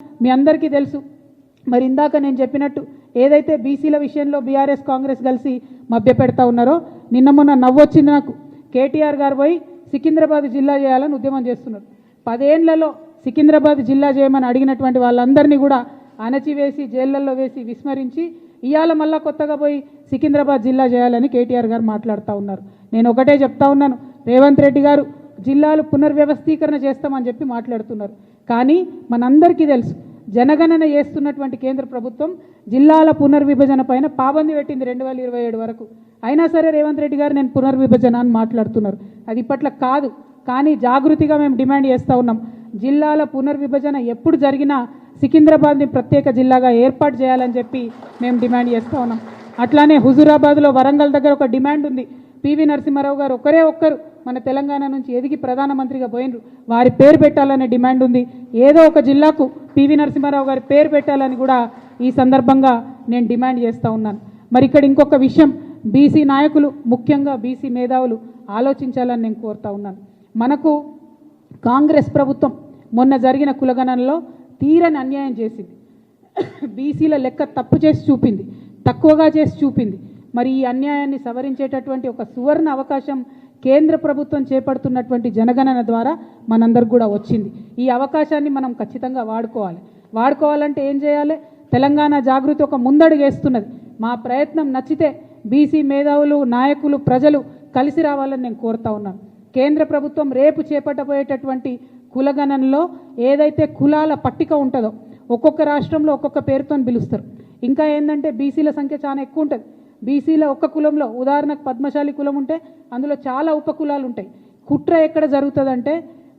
మీ అందరికీ తెలుసు మరి ఇందాక నేను చెప్పినట్టు ఏదైతే బీసీల విషయంలో బీఆర్ఎస్ కాంగ్రెస్ కలిసి మభ్యపెడతా ఉన్నారో నిన్న మొన్న నవ్వొచ్చింది నాకు. కేటీఆర్ గారు పోయి సికింద్రాబాద్ జిల్లా చేయాలని ఉద్యమం చేస్తున్నారు. 10 ఏళ్లలో సికింద్రాబాద్ జిల్లా చేయమని అడిగినటువంటి వాళ్ళందరినీ కూడా అణచివేసి జైళ్లలో వేసి విస్మరించి ఇవాళ మళ్ళా కొత్తగా పోయి సికింద్రాబాద్ జిల్లా చేయాలని కేటీఆర్ గారు మాట్లాడుతూ ఉన్నారు. నేను ఒకటే చెప్తా ఉన్నాను, రేవంత్ రెడ్డి గారు జిల్లాలు పునర్వ్యవస్థీకరణ చేస్తామని చెప్పి మాట్లాడుతున్నారు. కానీ మనందరికీ తెలుసు జనగణన చేస్తున్నటువంటి కేంద్ర ప్రభుత్వం జిల్లాల పునర్విభజన పైన పాబంది పెట్టింది 2027 వరకు. అయినా సరే రేవంత్ రెడ్డి గారు నేను పునర్విభజన అని మాట్లాడుతున్నారు. అది ఇప్పట్లో కాదు. కానీ జాగృతిగా మేము డిమాండ్ చేస్తూ ఉన్నాం, జిల్లాల పునర్విభజన ఎప్పుడు జరిగినా సికింద్రాబాద్ని ప్రత్యేక జిల్లాగా ఏర్పాటు చేయాలని చెప్పి మేము డిమాండ్ చేస్తూ ఉన్నాం. అట్లానే హుజూరాబాద్లో వరంగల్ దగ్గర ఒక డిమాండ్ ఉంది. పివి నరసింహారావు గారు ఒక్కరు మన తెలంగాణ నుంచి ఎదిగి ప్రధానమంత్రిగా పోయినరు, వారి పేరు పెట్టాలనే డిమాండ్ ఉంది. ఏదో ఒక జిల్లాకు పివి నరసింహారావు గారి పేరు పెట్టాలని కూడా ఈ సందర్భంగా నేను డిమాండ్ చేస్తూ ఉన్నాను. మరి ఇక్కడ ఇంకొక విషయం, బీసీ నాయకులు ముఖ్యంగా బీసీ మేధావులు ఆలోచించాలని నేను కోరుతా ఉన్నాను. మనకు కాంగ్రెస్ ప్రభుత్వం మొన్న జరిగిన కులగణనలో తీరని అన్యాయం చేసింది. బీసీల లెక్క తప్పు చేసి చూపింది, తక్కువగా చేసి చూపింది. మరి ఈ అన్యాయాన్ని సవరించేటటువంటి ఒక సువర్ణ అవకాశం కేంద్ర ప్రభుత్వం చేపడుతున్నటువంటి జనగణన ద్వారా మనందరికి కూడా వచ్చింది. ఈ అవకాశాన్ని మనం ఖచ్చితంగా వాడుకోవాలంటే ఏం చేయాలి? తెలంగాణ జాగృతి ఒక ముందడుగు వేస్తున్నది. మా ప్రయత్నం నచ్చితే బీసీ మేధావులు, నాయకులు, ప్రజలు కలిసి రావాలని నేను కోరుతా ఉన్నాను. కేంద్ర ప్రభుత్వం రేపు చేపట్టబోయేటటువంటి కులగణనలో ఏదైతే కులాల పట్టిక ఉంటుందో ఒక్కొక్క రాష్ట్రంలో ఒక్కొక్క పేరుతో పిలుస్తారు. ఇంకా ఏంటంటే బీసీల సంఖ్య చాలా ఎక్కువ ఉంటుంది. బీసీల ఒక్క కులంలో ఉదాహరణకు పద్మశాలి కులం ఉంటే అందులో చాలా ఉపకులాలు ఉంటాయి. కుట్ర ఎక్కడ జరుగుతుందంటే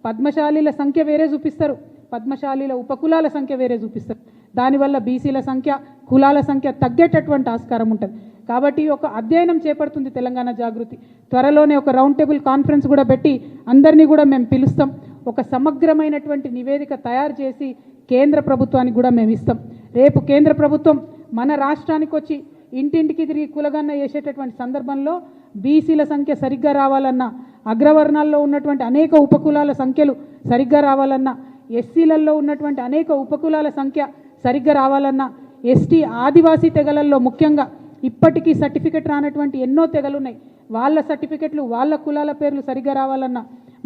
పద్మశాలీల సంఖ్య వేరే చూపిస్తారు, పద్మశాలీల ఉపకులాల సంఖ్య వేరే చూపిస్తారు. దానివల్ల బీసీల సంఖ్య, కులాల సంఖ్య తగ్గేటటువంటి ఆస్కారం ఉంటుంది. కాబట్టి ఒక అధ్యయనం చేపడుతుంది తెలంగాణ జాగృతి. త్వరలోనే ఒక రౌండ్ టేబుల్ కాన్ఫరెన్స్ కూడా పెట్టి అందరినీ కూడా మేము పిలుస్తాం. ఒక సమగ్రమైనటువంటి నివేదిక తయారు చేసి కేంద్ర ప్రభుత్వానికి కూడా మేము ఇస్తాం. రేపు కేంద్ర ప్రభుత్వం మన రాష్ట్రానికి వచ్చి ఇంటింటికి తిరిగి కులగణన చేసేటటువంటి సందర్భంలో బీసీల సంఖ్య సరిగ్గా రావాలన్నా, అగ్రవర్ణాల్లో ఉన్నటువంటి అనేక ఉపకులాల సంఖ్యలు సరిగ్గా రావాలన్నా, ఎస్సీలలో ఉన్నటువంటి అనేక ఉపకులాల సంఖ్య సరిగ్గా రావాలన్నా, ఎస్టీ ఆదివాసీ తెగలల్లో ముఖ్యంగా ఇప్పటికీ సర్టిఫికెట్ రానటువంటి ఎన్నో తెగలున్నాయి, వాళ్ళ సర్టిఫికెట్లు వాళ్ళ కులాల పేర్లు సరిగ్గా రావాలన్నా,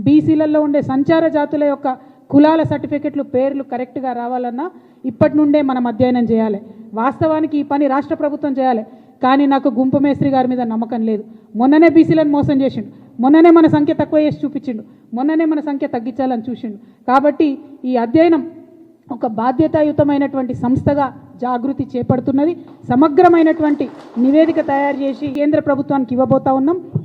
బీసీలలో ఉండే సంచార జాతుల యొక్క కులాల సర్టిఫికెట్లు పేర్లు కరెక్ట్గా రావాలన్నా ఇప్పటి నుండే మనం అధ్యయనం చేయాలి. వాస్తవానికి ఈ పని రాష్ట్ర ప్రభుత్వం చేయాలి. కానీ నాకు గుంపు మేస్త్రి గారి మీద నమ్మకం లేదు. మొన్ననే బీసీలను మోసం చేసిండు, మొన్ననే మన సంఖ్య తక్కువ చేసి చూపించిండు, మొన్ననే మన సంఖ్య తగ్గించాలని చూసిండు. కాబట్టి ఈ అధ్యయనం ఒక బాధ్యతాయుతమైనటువంటి సంస్థగా జాగృతి చేపడుతున్నది. సమగ్రమైనటువంటి నివేదిక తయారు చేసి కేంద్ర ప్రభుత్వానికి ఇవ్వబోతా ఉన్నాం.